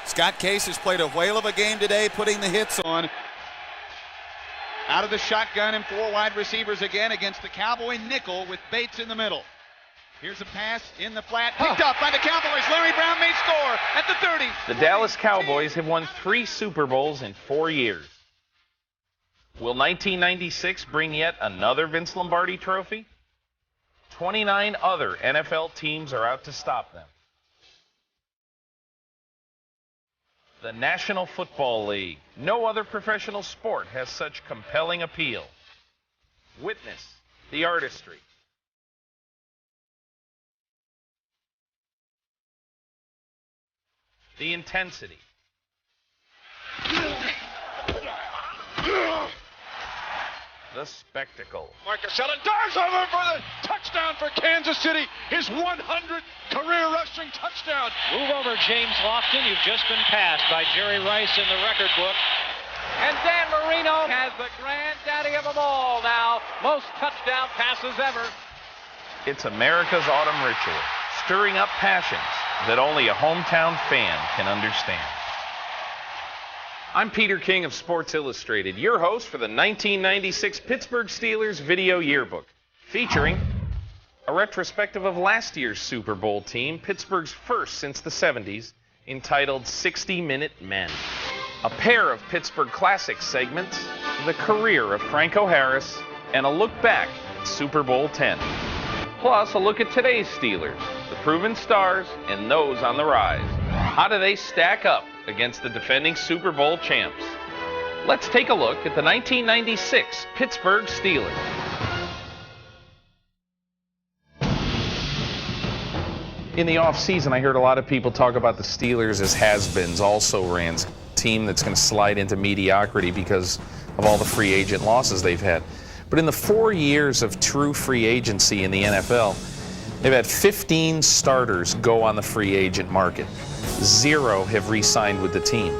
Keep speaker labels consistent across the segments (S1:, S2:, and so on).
S1: Scott Case has played a whale of a game today, putting the hits on. Out of the shotgun and 4 wide receivers again against the Cowboy nickel with Bates in the middle. Here's a pass in the flat, picked up by the Cowboys. Larry Brown may score at the 30.
S2: The Dallas Cowboys have won 3 Super Bowls in 4 years. Will 1996 bring yet another Vince Lombardi trophy? 29 other NFL teams are out to stop them. The National Football League. No other professional sport has such compelling appeal. Witness the artistry. The intensity. The spectacle.
S3: Marcus Allen dives over for the touchdown for Kansas City. His 100th career rushing touchdown.
S4: Move over, James Lofton. You've just been passed by Jerry Rice in the record book.
S5: And Dan Marino has the granddaddy of them all now. Most touchdown passes ever.
S2: It's America's autumn ritual, stirring up passions that only a hometown fan can understand. I'm Peter King of Sports Illustrated, your host for the 1996 Pittsburgh Steelers Video Yearbook, featuring a retrospective of last year's Super Bowl team, Pittsburgh's first since the 70s, entitled 60-Minute Men. A pair of Pittsburgh Classics segments, the career of Franco Harris, and a look back at Super Bowl X. Plus, a look at today's Steelers, the proven stars and those on the rise. How do they stack up against the defending Super Bowl champs? Let's take a look at the 1996 Pittsburgh Steelers. In the offseason, I heard a lot of people talk about the Steelers as has-beens, also-rans, team that's going to slide into mediocrity because of all the free agent losses they've had. But in the 4 years of true free agency in the NFL, they've had 15 starters go on the free agent market. 0 have re-signed with the team.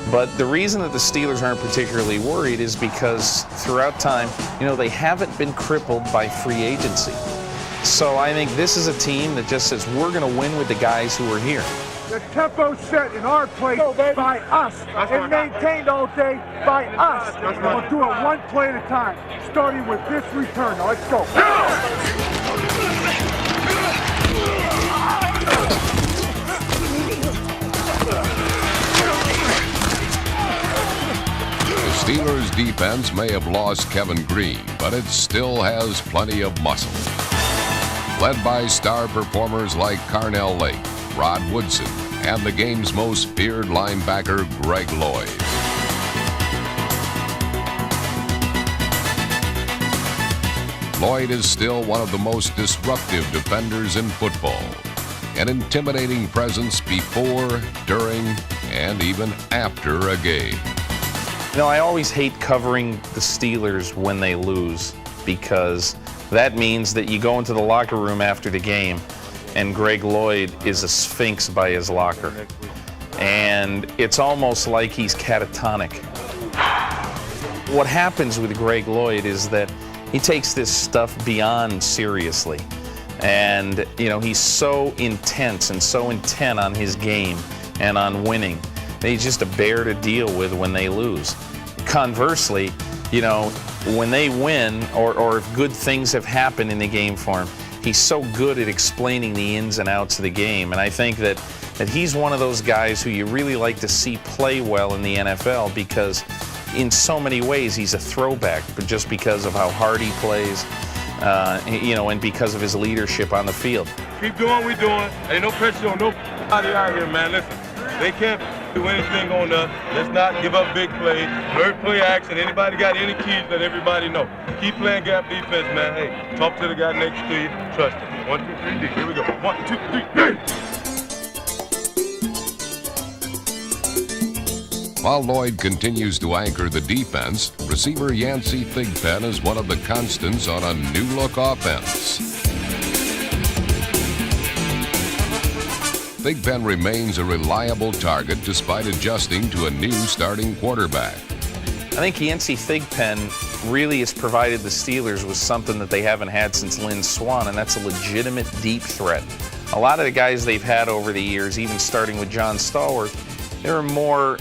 S2: But the reason that the Steelers aren't particularly worried is because throughout time, they haven't been crippled by free agency. So I think this is a team that just says, we're going to win with the guys who are here.
S6: The tempo set in our place by us and maintained all day by us. We'll do it one play at a time, starting with this return. Now let's go.
S7: The Steelers' defense may have lost Kevin Green, but it still has plenty of muscle. Led by star performers like Carnell Lake, Rod Woodson, and the game's most feared linebacker, Greg Lloyd. Lloyd is still one of the most disruptive defenders in football. An intimidating presence before, during, and even after a game.
S2: I always hate covering the Steelers when they lose because that means that you go into the locker room after the game and Greg Lloyd is a sphinx by his locker. And it's almost like he's catatonic. What happens with Greg Lloyd is that he takes this stuff beyond seriously. And, he's so intense and so intent on his game and on winning that he's just a bear to deal with when they lose. Conversely, when they win or if good things have happened in the game for him, he's so good at explaining the ins and outs of the game. And I think that he's one of those guys who you really like to see play well in the NFL because in so many ways he's a throwback, but just because of how hard he plays, and because of his leadership on the field.
S8: Keep doing what we're doing. Ain't no pressure on nobody out here, man. Listen, they can't do anything on us. Let's not give up big plays. Learn play action. Anybody got any keys, let everybody know. Keep playing gap defense, man. Hey, talk to the guy next to you. Trust him. 1, 2, 3, D. Here we go. 1, 2, 3, D.
S7: While Lloyd continues to anchor the defense, receiver Yancey Thigpen is one of the constants on a new-look offense. Thigpen remains a reliable target despite adjusting to a new starting quarterback.
S2: think Yancey Thigpen really has provided the Steelers with something that they haven't had since Lynn Swann, and that's a legitimate deep threat. A lot of the guys they've had over the years, even starting with John Stallworth, they were more,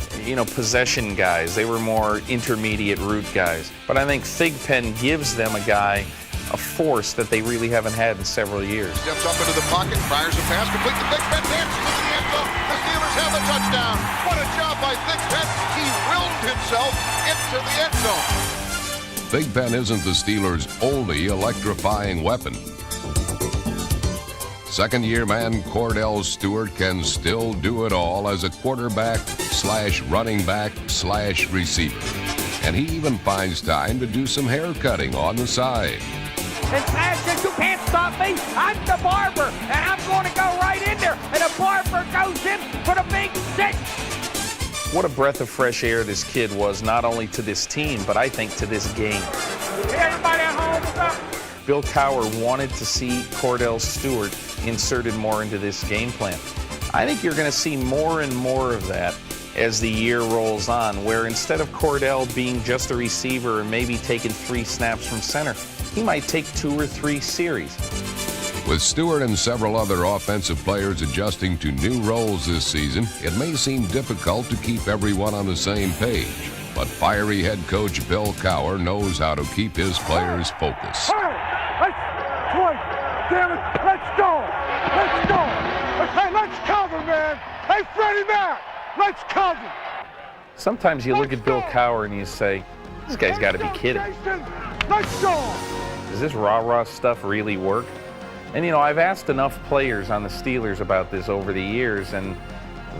S2: possession guys. They were more intermediate route guys. But I think Thigpen gives them a guy, a force that they really haven't had in several years.
S9: Steps up into the pocket, fires a pass, complete to Thigpen, dances into the end zone. The Steelers have the touchdown. What a job by Thigpen. He willed himself into the end zone.
S7: Thigpen isn't the Steelers' only electrifying weapon. Second-year man Cordell Stewart can still do it all as a quarterback/running back/receiver. And he even finds time to do some hair cutting on the side.
S5: And Sanchez, you can't stop me. I'm the barber, and I'm going to go right in there. And the barber goes in for the big six.
S2: What a breath of fresh air this kid was, not only to this team, but I think to this game.
S5: Hey, everybody at home, what's up?
S2: Bill Cowher wanted to see Cordell Stewart inserted more into this game plan. I think you're going to see more and more of that as the year rolls on, where instead of Cordell being just a receiver and maybe taking 3 snaps from center, he might take 2 or 3 series.
S7: With Stewart and several other offensive players adjusting to new roles this season, it may seem difficult to keep everyone on the same page. But fiery head coach Bill Cowher knows how to keep his players focused.
S6: Damn it, let's go! Let's go! Hey, let's cover, man! Hey, Freddie Mac, let's cover!
S2: Sometimes you look at Bill Cowher and you say, this guy's got to be kidding.
S6: Let's go!
S2: Does this rah-rah stuff really work? And I've asked enough players on the Steelers about this over the years, and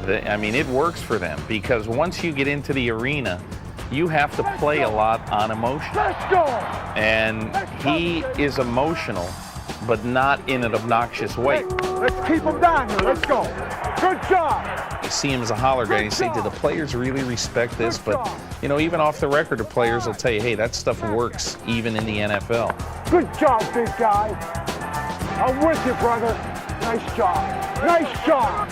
S2: it works for them, because once you get into the arena, you have to play a lot on emotion.
S6: Let's go!
S2: And he is emotional, but not in an obnoxious way.
S6: Let's keep him down here. Let's go. Good job.
S2: You see him as a holler guy, and you say, do the players really respect this? But, even off the record, the players will tell you, hey, that stuff works even in the NFL.
S6: Good job, big guy. I'm with you, brother. Nice job. Nice job.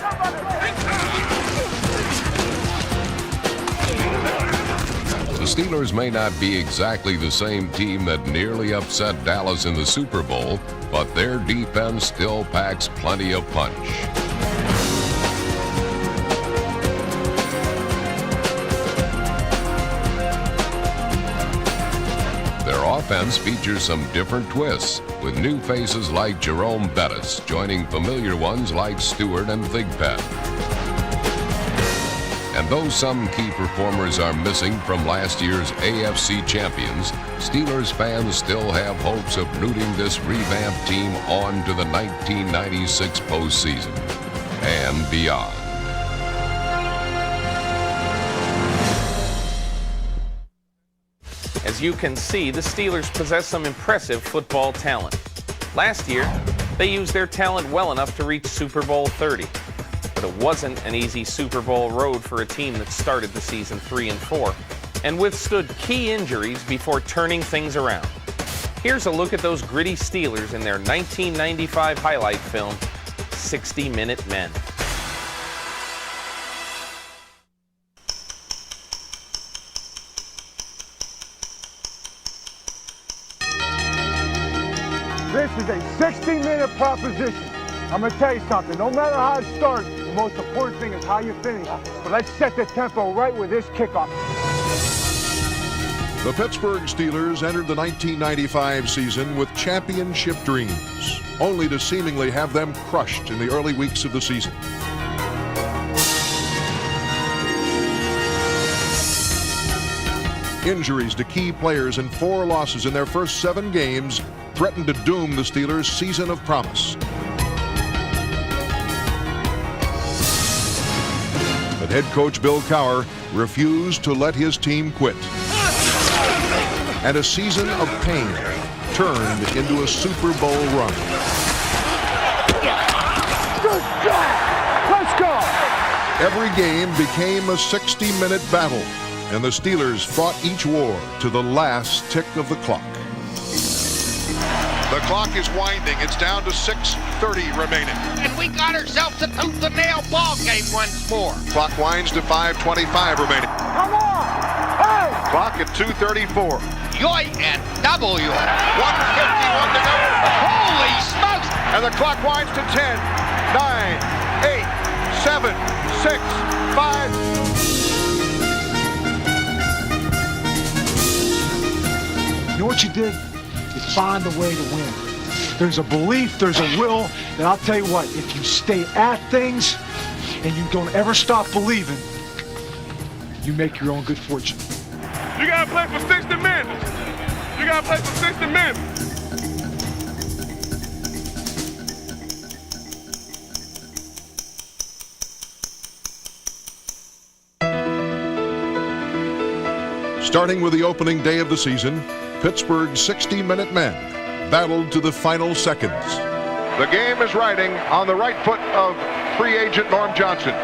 S7: The Steelers may not be exactly the same team that nearly upset Dallas in the Super Bowl, but their defense still packs plenty of punch. Their offense features some different twists, with new faces like Jerome Bettis joining familiar ones like Stewart and Thigpen. And though some key performers are missing from last year's AFC champions, Steelers fans still have hopes of rooting this revamped team on to the 1996 postseason and beyond.
S2: As you can see, the Steelers possess some impressive football talent. Last year, they used their talent well enough to reach Super Bowl 30. But it wasn't an easy Super Bowl road for a team that started the season 3-4 and withstood key injuries before turning things around. Here's a look at those gritty Steelers in their 1995 highlight film, 60-Minute Men.
S6: This is a 60-minute proposition. I'm going to tell you something. No matter how it starts, the most important thing is how you finish. But let's set the tempo right with this kickoff.
S9: The Pittsburgh Steelers entered the 1995 season with championship dreams, only to seemingly have them crushed in the early weeks of the season. Injuries to key players and 4 losses in their first 7 games threatened to doom the Steelers' season of promise. But head coach Bill Cowher refused to let his team quit. And a season of pain turned into a Super Bowl run.
S6: Good job! Let's go!
S9: Every game became a 60-minute battle, and the Steelers fought each war to the last tick of the clock. The clock is winding. It's down to 6:30 remaining.
S10: And we got ourselves a tooth-and-nail ball game once more.
S9: Clock winds to 5:25 remaining.
S6: Come on!
S9: Clock at 2:34.
S5: Yoy and W.
S9: 1:51 to go.
S5: Holy smokes!
S9: And the clock winds to 10, 9, 8, 7, 6, 5.
S6: You know what you did? You find a way to win. There's a belief, there's a will, and I'll tell you what, if you stay at things and you don't ever stop believing, you make your own good fortune.
S8: You gotta play for 60 minutes. You gotta play for 60 minutes.
S9: Starting with the opening day of the season, Pittsburgh's 60-minute men battled to the final seconds. The game is riding on the right foot of free agent Norm Johnson.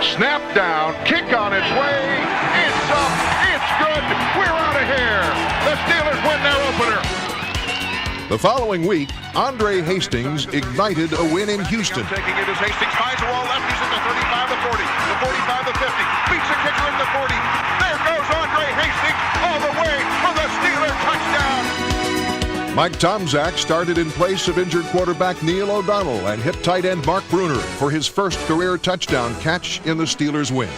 S9: Snap down, kick on its way. It's up, it's good. We're out of here. The Steelers win their opener. The following week, Andre Hastings ignited a win in Houston.
S10: Taking it as Hastings finds a wall left. He's in the 35 to 40, the 45 to 50. Beats the kicker in the 40. There goes Andre Hastings all the way for the Steeler touchdown.
S9: Mike Tomczak started in place of injured quarterback Neil O'Donnell and hit tight end Mark Bruner for his first career touchdown catch in the Steelers' win.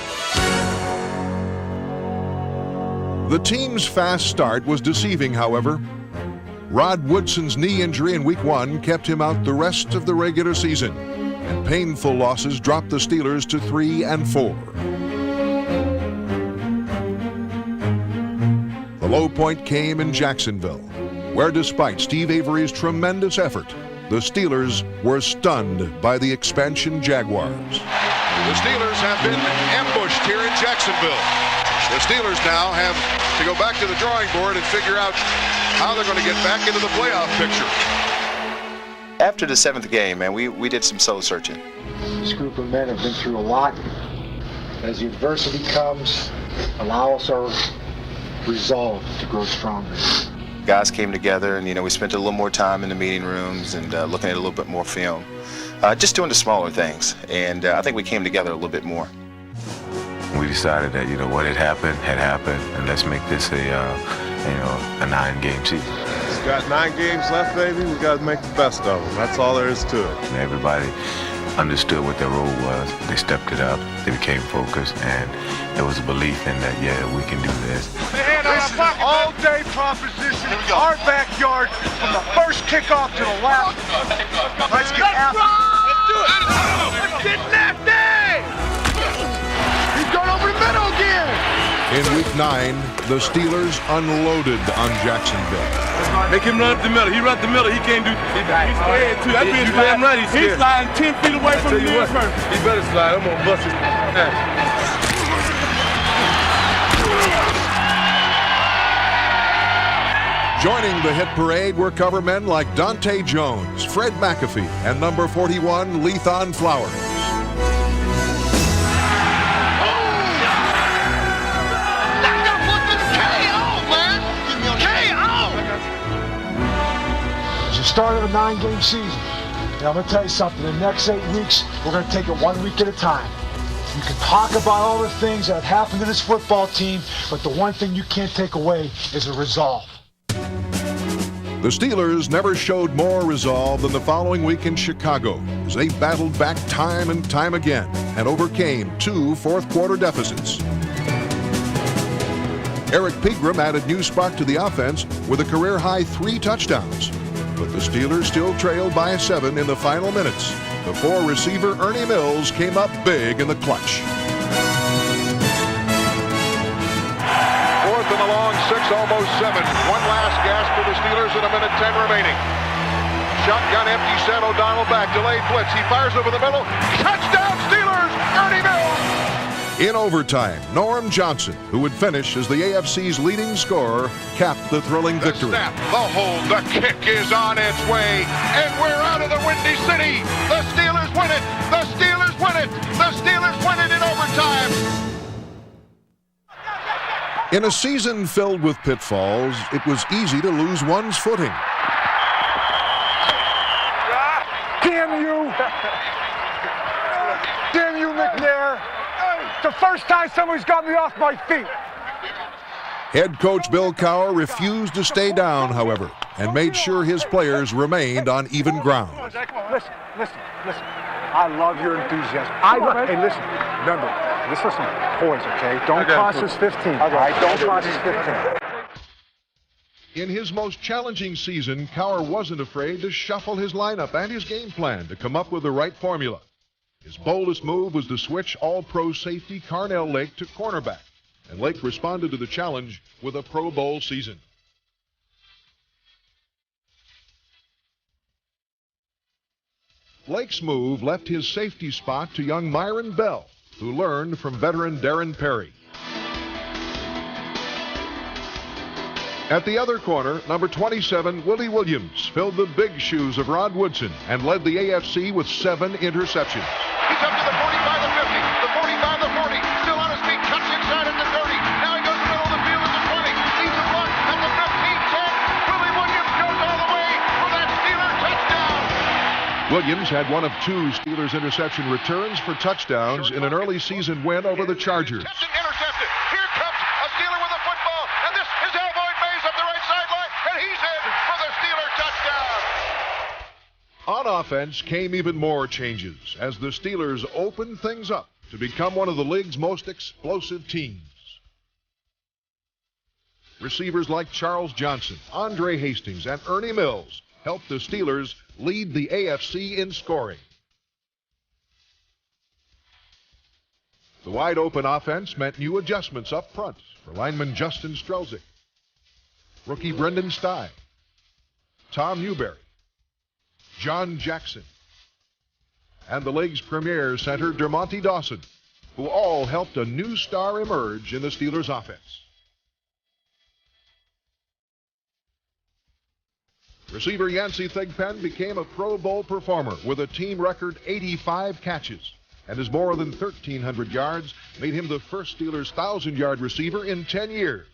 S9: The team's fast start was deceiving, however. Rod Woodson's knee injury in Week 1 kept him out the rest of the regular season, and painful losses dropped the Steelers to 3-4. The low point came in Jacksonville, where despite Steve Avery's tremendous effort, the Steelers were stunned by the expansion Jaguars.
S10: The Steelers have been ambushed here in Jacksonville. The Steelers now have to go back to the drawing board and figure out how they're going to get back into the playoff picture.
S11: After the 7th game, man, we did some soul searching.
S6: This group of men have been through a lot. As the adversity comes, allow us our resolve to grow stronger.
S11: Guys came together and, we spent a little more time in the meeting rooms and looking at a little bit more film. Just doing the smaller things. And I think we came together a little bit more.
S12: We decided that, what had happened, and let's make this a 9-game season.
S8: We've got 9 games left, baby. We got to make the best of them. That's all there is to it.
S12: And everybody understood what their role was. They stepped it up. They became focused, and there was a belief in that, we can do this.
S6: This is an all-day proposition. Our backyard, from the first kickoff to the last. Let's get after it.
S10: Let's do it.
S6: Let's get nasty! He's going over the middle again.
S9: In Week 9, the Steelers unloaded on Jacksonville.
S8: Make him run up the middle. He run up the middle. He can't do. He's scared too. That bitch damn right. He's sliding 10 feet away from the nearest person. He better slide. I'm gonna bust his ass.
S9: Joining the hit parade were cover men like Dante Jones, Fred McAfee, and number 41, Lethan Flowers.
S6: Start of a 9-game season. Now I'm going to tell you something. The next 8 weeks, we're going to take it 1 week at a time. You can talk about all the things that have happened to this football team, but the one thing you can't take away is a resolve.
S9: The Steelers never showed more resolve than the following week in Chicago, as they battled back time and time again and overcame 2 fourth-quarter deficits. Eric Pegram added new spark to the offense with a career-high 3 touchdowns. But the Steelers still trailed by 7 in the final minutes before receiver Ernie Mills came up big in the clutch.
S10: 4th and a long 6, almost 7. One last gasp for the Steelers and a minute 10 remaining. Shotgun empty, set O'Donnell back, delayed blitz. He fires over the middle. Touchdown Steelers! Ernie Mills!
S9: In overtime, Norm Johnson, who would finish as the AFC's leading scorer, capped the thrilling victory.
S10: The snap, the hold, the kick is on its way, and we're out of the Windy City. The Steelers win it. The Steelers win it. The Steelers win it in overtime.
S9: In a season filled with pitfalls, it was easy to lose one's footing.
S6: Damn you! Damn you, McNair! It's the first time somebody's got me off my feet.
S9: Head coach Bill Cowher refused to stay down, however, and made sure his players remained on even ground.
S6: Listen. I love your enthusiasm. Hey, listen. Remember, this is some poise, okay? Don't cost us 15. All right, don't cost us 15.
S9: In his most challenging season, Cowher wasn't afraid to shuffle his lineup and his game plan to come up with the right formula. His boldest move was to switch all-pro safety Carnell Lake to cornerback, and Lake responded to the challenge with a Pro Bowl season. Lake's move left his safety spot to young Myron Bell, who learned from veteran Darren Perry. At the other corner, number 27, Willie Williams, filled the big shoes of Rod Woodson and led the AFC with 7 interceptions.
S10: He's up to the 45, the 50, the 45, the 40. Still on his feet, cuts inside at the 30. Now he goes middle of the field at the 20. Leaves a block at the 15, 10. Willie Williams goes all the way for that Steeler touchdown.
S9: Williams had one of 2 Steelers interception returns for touchdowns in an early season win over the Chargers.
S10: Intercepted. Here comes a Steeler with a football, and this is Alvoid Mays up the right sideline, and he's in for the Steeler touchdown.
S9: On offense came even more changes as the Steelers opened things up to become one of the league's most explosive teams. Receivers like Charles Johnson, Andre Hastings, and Ernie Mills helped the Steelers lead the AFC in scoring. The wide-open offense meant new adjustments up front for lineman Justin Strelzik, rookie Brendan Stye, Tom Newberry, John Jackson, and the league's premier center Dermonte Dawson, who all helped a new star emerge in the Steelers' offense. Receiver Yancey Thigpen became a Pro Bowl performer with a team record 85 catches, and his more than 1,300 yards made him the first Steelers' 1,000-yard receiver in 10 years.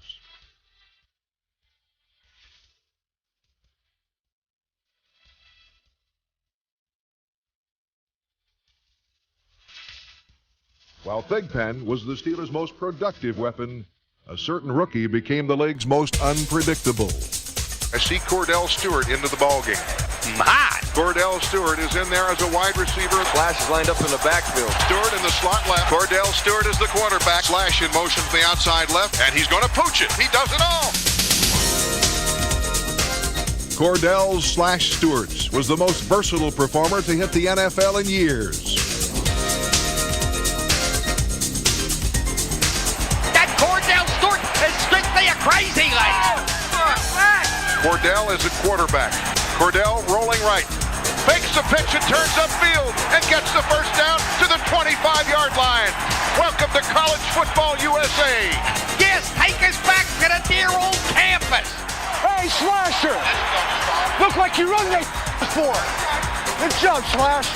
S9: While Thigpen was the Steelers' most productive weapon, a certain rookie became the league's most unpredictable.
S10: I see Cordell Stewart into the ballgame.
S5: Hot.
S10: Cordell Stewart is in there as a wide receiver.
S13: Slash is lined up in the backfield.
S10: Stewart in the slot left. Cordell Stewart is the quarterback. Slash in motion from the outside left, and he's going to pooch it. He does it all.
S9: Cordell Slash Stewart was the most versatile performer to hit the NFL in years.
S5: That Cordell Stewart is strictly a crazy life.
S10: Cordell is a quarterback. Cordell rolling right. Fakes the pitch and turns upfield and gets the first down to the 25-yard line. Welcome to College Football USA.
S5: Yes, take us back to the dear old campus.
S6: Hey, Slasher! Look like you run that for. Good job, Slash.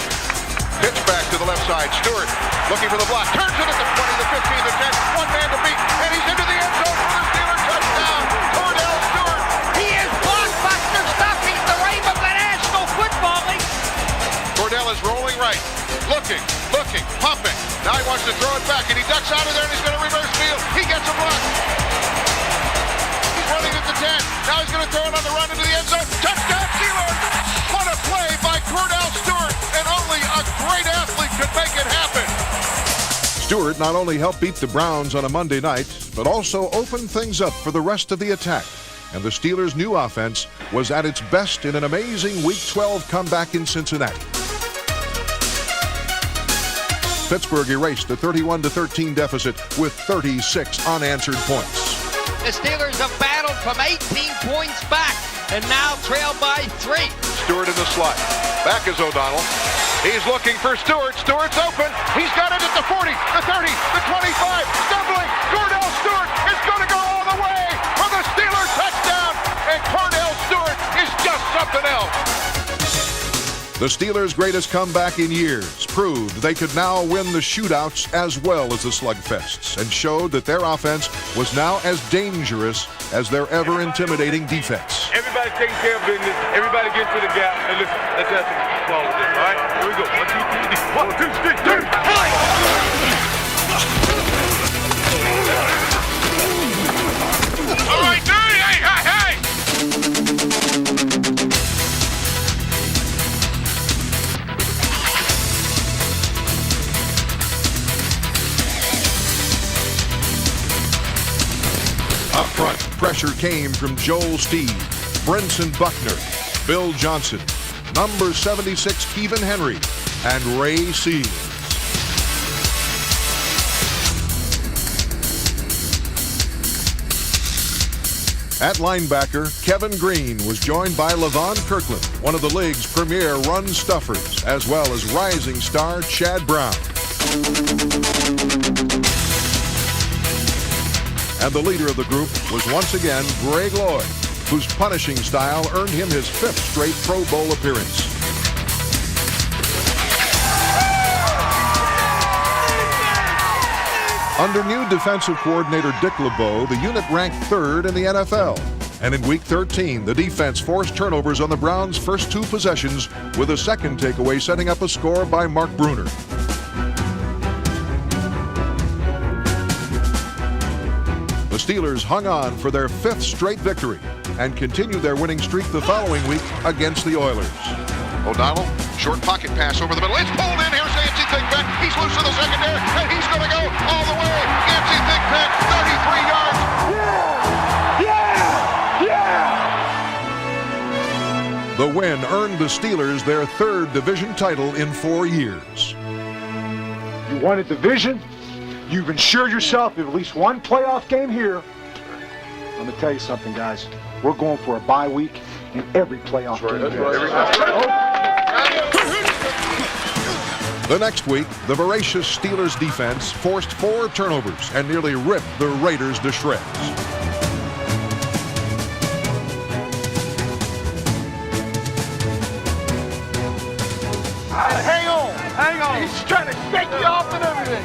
S10: Pitch back to the left side. Stewart looking for the block. Turns it at the 20, the 15, the 10. One man to beat, and he's into the end zone for the Steelers touchdown. Cordell Stewart.
S5: He is blockbuster stuff. He's the rave of the National Football League.
S10: Cordell is rolling right. Looking, pumping. Now he wants to throw it back, and he ducks out of there, and he's going to reverse field. He gets a block. He's running at the 10. Now he's going to throw it on the run into the end zone. Touchdown, Steelers! What a play by Cordell Stewart, and only a great athlete could make it happen.
S9: Stewart not only helped beat the Browns on a Monday night, but also opened things up for the rest of the attack. And the Steelers' new offense was at its best in an amazing Week 12 comeback in Cincinnati. Pittsburgh erased the 31-13 deficit with 36 unanswered points.
S5: The Steelers have battled from 18 points back and now trail by 3.
S10: Stewart in the slot. Back is O'Donnell. He's looking for Stewart. Stewart's open. He's got it at the 40, the 30, the 25. Stumbling. Cordell Stewart is going to go all the way for the Steelers touchdown. And Cordell Stewart is just something else.
S9: The Steelers' greatest comeback in years proved they could now win the shootouts as well as the slugfests, and showed that their offense was now as dangerous as their ever intimidating defense.
S8: Everybody taking care of business. Everybody get to the gap. And listen, let's have some ball with this, all right? Here we go. 1, 2, 3. 1, 2, 3, 3.
S9: pressure came from Joel Steve, Brinson Buckner, Bill Johnson, number 76 Kevin Henry, and Ray Seals. At linebacker, Kevin Green was joined by Levon Kirkland, one of the league's premier run stuffers, as well as rising star Chad Brown. And the leader of the group was once again Greg Lloyd, whose punishing style earned him his 5th straight Pro Bowl appearance. Under new defensive coordinator Dick LeBeau, the unit ranked 3rd in the NFL. And in Week 13, the defense forced turnovers on the Browns' first 2 possessions, with a second takeaway setting up a score by Mark Bruner. The Steelers hung on for their 5th straight victory and continued their winning streak the following week against the Oilers.
S10: O'Donnell, short pocket pass over the middle. It's pulled in. Here's Nancy Thigpen. He's loose in the secondary, and he's going to go all the way. Nancy Thigpen, 33 yards.
S9: Yeah! The win earned the Steelers their 3rd division title in 4 years.
S6: You won a division. You've ensured yourself at least one playoff game here. I'm going to tell you something, guys. We're going for a bye week in every playoff game.
S9: The next week, the voracious Steelers defense forced 4 turnovers and nearly ripped the Raiders to shreds.
S5: Hang on. He's trying to shake you off and everything.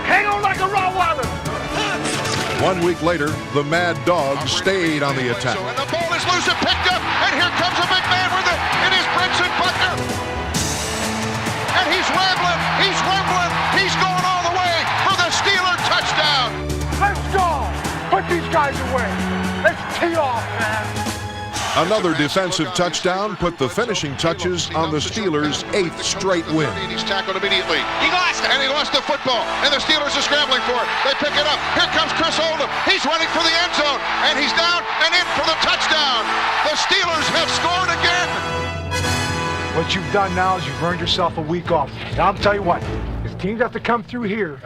S5: Hang on like a Rottweiler.
S9: 1 week later, the Mad Dogs stayed on the attack.
S10: And the ball is loose and picked up, and here comes a big man with it. It is Brinson Buckner. And he's rambling, he's going all the way for the Steeler touchdown.
S5: Let's go. Put these guys away. Let's tee off, man.
S9: Another defensive touchdown put the finishing touches on the Steelers' 8th straight win.
S10: He's tackled immediately. He lost it. And he lost the football. And the Steelers are scrambling for it. They pick it up. Here comes Chris Oldham. He's running for the end zone. And he's down and in for the touchdown. The Steelers have scored again.
S6: What you've done now is you've earned yourself a week off. Now, I'll tell you what. If teams have to come through here,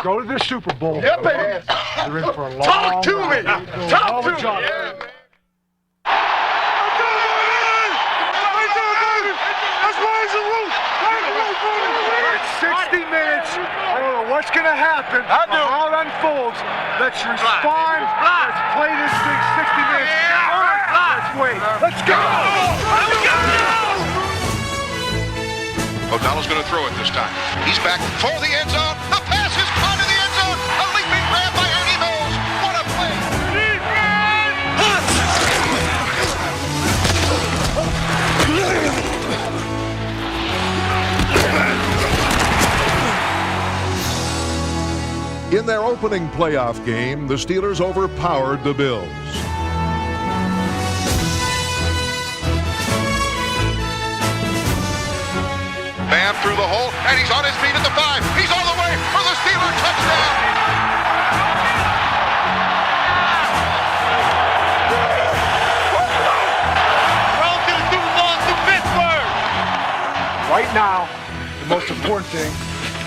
S6: go to their Super Bowl.
S5: Yeah, baby.
S6: They're in for a long
S5: Talk to me. Talk to me.
S6: Yeah. It's 60 minutes. I don't know what's going to happen. How it unfolds. Let's respond. Let's play this thing 60 minutes. Let's wait. Let's go.
S10: O'Donnell's going to throw it this time. He's back for the end zone. The pass is caught in the end zone. A leaping grab by Ernie Mills. What a play.
S9: In their opening playoff game, the Steelers overpowered the Bills.
S10: Bam through the hole, and he's on his feet at the 5. He's all the way for the Steeler touchdown.
S5: Welcome to Pittsburgh.
S6: Right now, the most important thing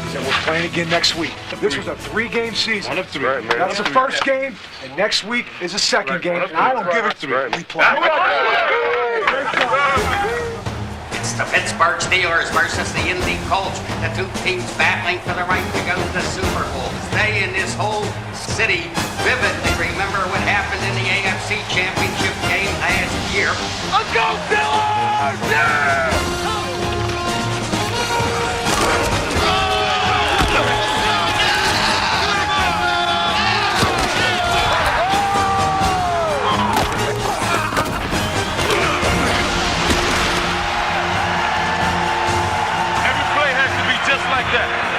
S6: is that we're playing again next week. This was a 3-game season.
S8: One of 3. Right, man.
S6: That's the first game, and next week is the second game. And I don't give it to me. We play.
S14: It's the Pittsburgh Steelers versus the Indy Colts. The 2 teams battling for the right to go to the Super Bowl. They in this whole city vividly remember what happened in the AFC Championship game last year.
S5: Let's go, Steelers! Yeah!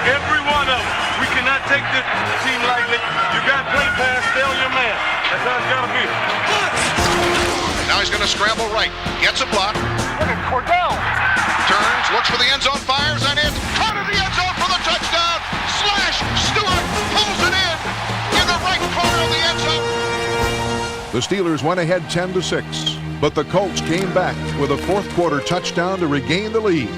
S8: Every one of them. We cannot take this team lightly. You got to play pass, stay on your man. That's how it's got to be.
S10: Now he's going to scramble right. Gets a block.
S5: Look at Cordell.
S10: Turns, looks for the end zone, fires, and it's caught in the end zone for the touchdown. Slash Stewart pulls it in the right corner of the end zone.
S9: The Steelers went ahead 10-6, but the Colts came back with a fourth quarter touchdown to regain the lead.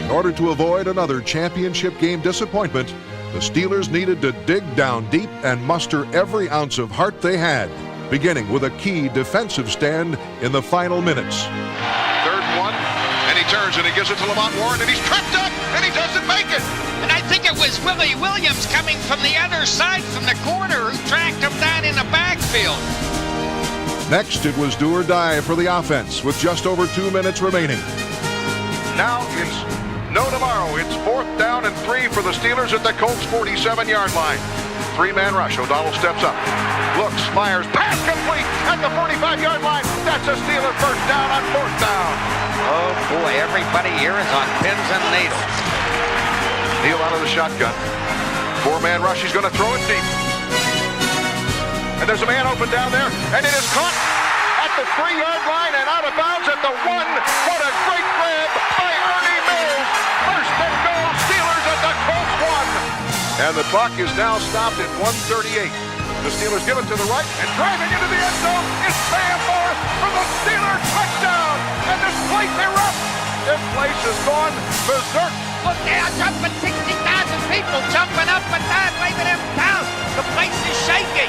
S9: In order to avoid another championship game disappointment, the Steelers needed to dig down deep and muster every ounce of heart they had, beginning with a key defensive stand in the final minutes.
S10: 3rd and 1, and he turns and he gives it to Lamont Warren, and he's tripped up, and he doesn't make it.
S14: And I think it was Willie Williams coming from the other side from the corner who tracked him down in the backfield.
S9: Next, it was do or die for the offense with just over 2 minutes remaining.
S10: Now it's no tomorrow. It's 4th down and 3 for the Steelers at the Colts 47-yard line. 3-man rush. O'Donnell steps up. Looks, fires, pass complete at the 45-yard line. That's a Steeler first down on 4th down.
S14: Oh boy, everybody here is on pins and needles.
S10: Neal out of the shotgun. 4-man rush. He's going to throw it deep. And there's a man open down there, and it is caught at the 3-yard line and out of bounds at the 1. What a great grab by Ernie Mills. First and goal, Steelers at the Colts 1. And the clock is now stopped at 1:38. The Steelers give it to the right, and driving into the end zone is Sam Morris for the Steelers touchdown. And this place erupts. This place has gone berserk.
S5: Look, they are jumping 60,000 people jumping up and down, waving them down. The place is shaking.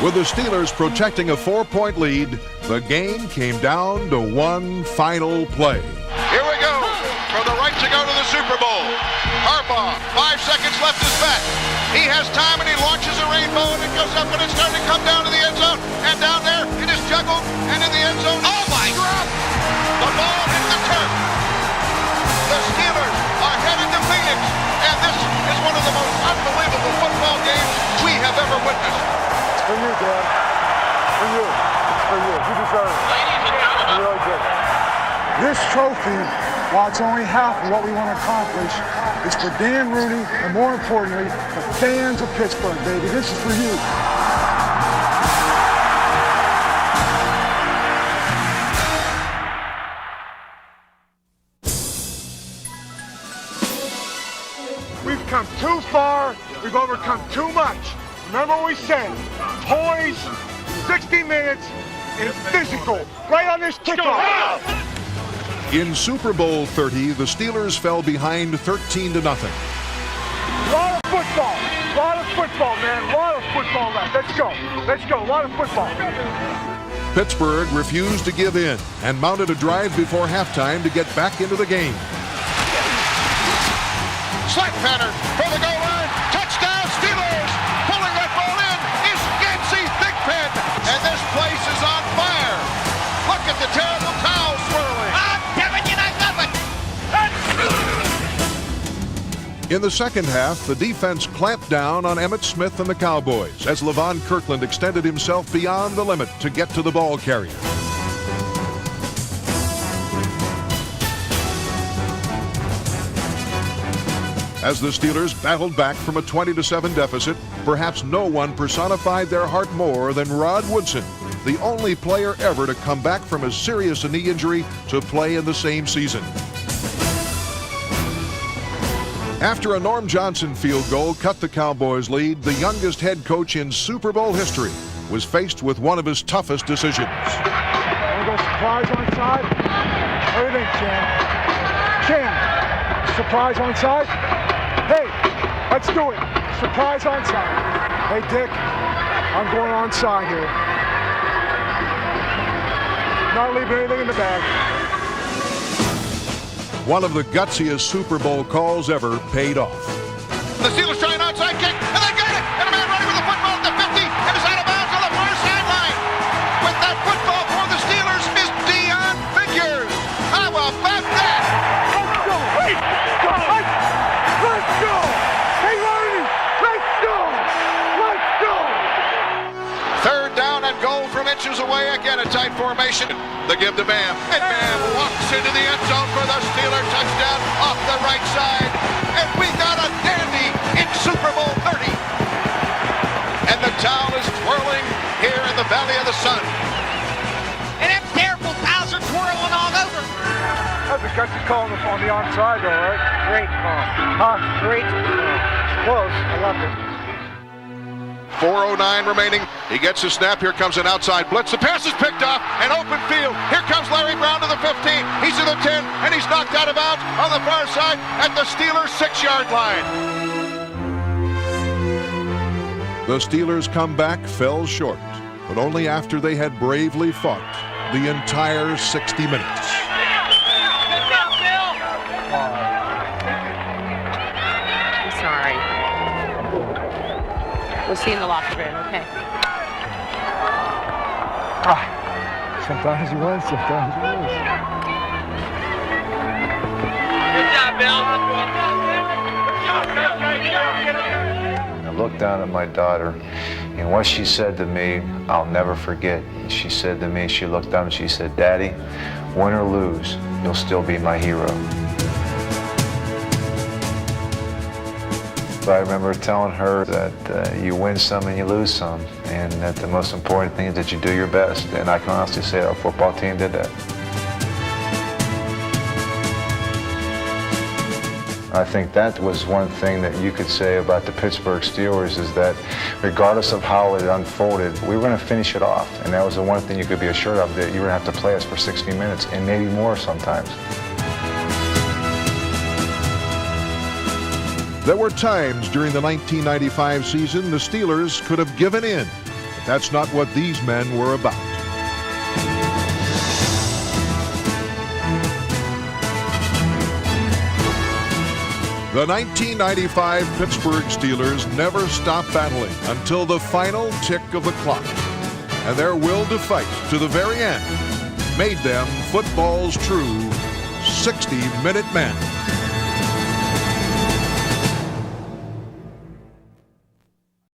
S9: With the Steelers protecting a 4-point lead, the game came down to one final play.
S10: Here we go. For the right to go to the Super Bowl. Harbaugh, 5 seconds left is back. He has time and he launches a rainbow and it goes up and it's starting to come down to the end zone. And down there it is juggled and in the end zone. Oh my God! The ball hit the turf. The Steelers are headed to Phoenix. And this is one of the most unbelievable football games we have ever witnessed.
S6: For you, Dad. For you. For you. You deserve it. You really did. This trophy, while it's only half of what we want to accomplish, is for Dan Rooney and, more importantly, the fans of Pittsburgh, baby. This is for you. We've come too far. We've overcome too much. Remember what we said. Poise, 60 minutes, and physical. Right on this kickoff.
S9: In Super Bowl 30, the Steelers fell behind 13-0.
S6: A lot of football. A lot of football, man. A lot of football left. Let's go. Let's go. A lot of football.
S9: Pittsburgh refused to give in and mounted a drive before halftime to get back into the game.
S10: Slant pattern for the goal line. Touchdown, Steelers. Pulling that ball in is Yancey Thigpen. And this place is on fire. Look at the terrible towel swirling.
S5: I'm telling you, I love it.
S9: In the second half, the defense clamped down on Emmitt Smith and the Cowboys as Levon Kirkland extended himself beyond the limit to get to the ball carrier. As the Steelers battled back from a 20-7 deficit, perhaps no one personified their heart more than Rod Woodson, the only player ever to come back from as serious a knee injury to play in the same season. After a Norm Johnson field goal cut the Cowboys' lead, the youngest head coach in Super Bowl history was faced with one of his toughest decisions.
S6: Want to go surprise on side? What do you think, Cam? Surprise on side? Hey, let's do it. Surprise on side. Hey, Dick, I'm going on side here. Not leaving anything in the bag.
S9: One of the gutsiest Super Bowl calls ever paid off.
S10: The Steelers try an outside kick, and they got it! And a man running with the football at the 50, and is out of bounds on the far sideline. With that football for the Steelers is Deion Figures. How about that?
S6: Let's go! Let's go! Hey, Marty! Let's go! Let's go!
S10: 3rd down and goal from inches away. Again, a tight formation. The give to Bam. And Bam walks into the end zone for the Steeler touchdown off the right side. And we got a dandy in Super Bowl 30. And the towel is twirling here in the Valley of the Sun.
S5: And them terrible towels are twirling all over.
S6: That's a gutsy call on the onside, though, right?
S5: Great call.
S6: Huh? Great. Close. I loved it.
S10: 4:09 remaining. He gets a snap. Here comes an outside blitz. The pass is picked off. An open field. Here comes Larry Brown to the 15. He's to the 10, and he's knocked out of bounds on the far side at the Steelers' 6-yard line.
S9: The Steelers' comeback fell short, but only after they had bravely fought the entire 60 minutes.
S15: I'm sorry. We'll see you in the locker room, okay?
S6: Sometimes you win, sometimes you lose.
S15: Good job, Bill.
S12: I looked down at my daughter, and what she said to me, I'll never forget. She said to me, she looked up and she said, "Daddy, win or lose, you'll still be my hero." I remember telling her that you win some and you lose some, and that the most important thing is that you do your best. And I can honestly say our football team did that. I think that was one thing that you could say about the Pittsburgh Steelers, is that regardless of how it unfolded, we were going to finish it off. And that was the one thing you could be assured of, that you were going to have to play us for 60 minutes and maybe more sometimes.
S9: There were times during the 1995 season the Steelers could have given in, but that's not what these men were about. The 1995 Pittsburgh Steelers never stopped battling until the final tick of the clock, and their will to fight to the very end made them football's true 60-minute men.